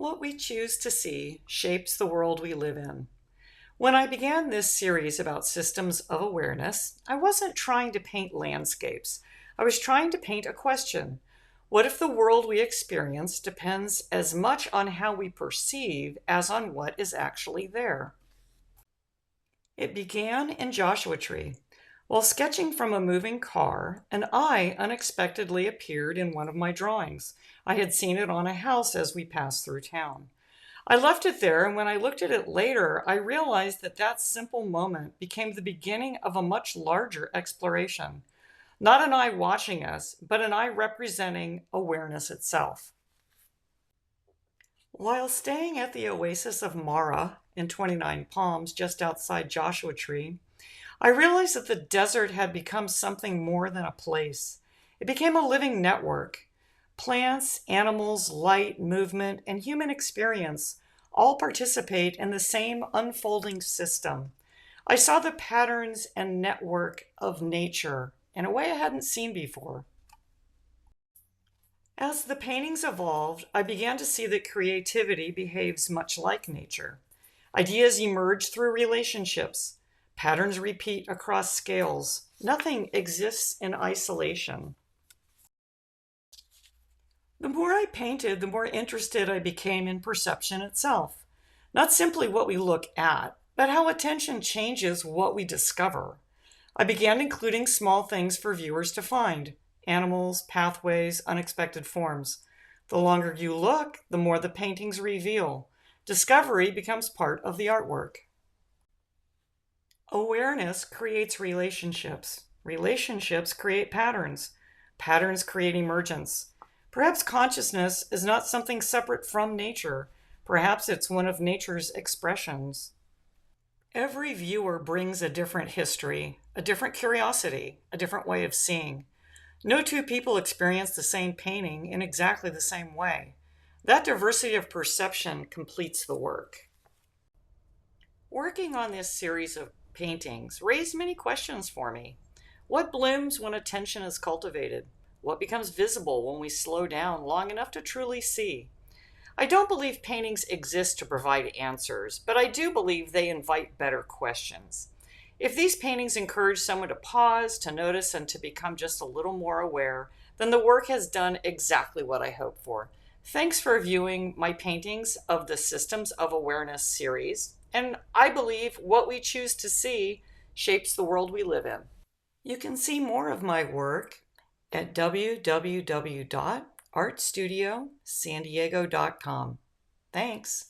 What we choose to see shapes the world we live in. When I began this series about systems of awareness, I wasn't trying to paint landscapes. I was trying to paint a question. What if the world we experience depends as much on how we perceive as on what is actually there? It began in Joshua Tree. While sketching from a moving car, an eye unexpectedly appeared in one of my drawings. I had seen it on a house as we passed through town. I left it there, and when I looked at it later, I realized that that simple moment became the beginning of a much larger exploration. Not an eye watching us, but an eye representing awareness itself. While staying at the Oasis of Mara in 29 Palms, just outside Joshua Tree, I realized that the desert had become something more than a place. It became a living network. Plants, animals, light, movement, and human experience all participate in the same unfolding system. I saw the patterns and network of nature in a way I hadn't seen before. As the paintings evolved, I began to see that creativity behaves much like nature. Ideas emerge through relationships. Patterns repeat across scales. Nothing exists in isolation. The more I painted, the more interested I became in perception itself. Not simply what we look at, but how attention changes what we discover. I began including small things for viewers to find: animals, pathways, unexpected forms. The longer you look, the more the paintings reveal. Discovery becomes part of the artwork. Awareness creates relationships. Relationships create patterns. Patterns create emergence. Perhaps consciousness is not something separate from nature. Perhaps it's one of nature's expressions. Every viewer brings a different history, a different curiosity, a different way of seeing. No two people experience the same painting in exactly the same way. That diversity of perception completes the work. Working on this series of paintings raised many questions for me. What blooms when attention is cultivated? What becomes visible when we slow down long enough to truly see? I don't believe paintings exist to provide answers, but I do believe they invite better questions. If these paintings encourage someone to pause, to notice, and to become just a little more aware, then the work has done exactly what I hoped for. Thanks for viewing my paintings of the Systems of Awareness series, and I believe what we choose to see shapes the world we live in. You can see more of my work at www.artstudiosandiego.com. Thanks.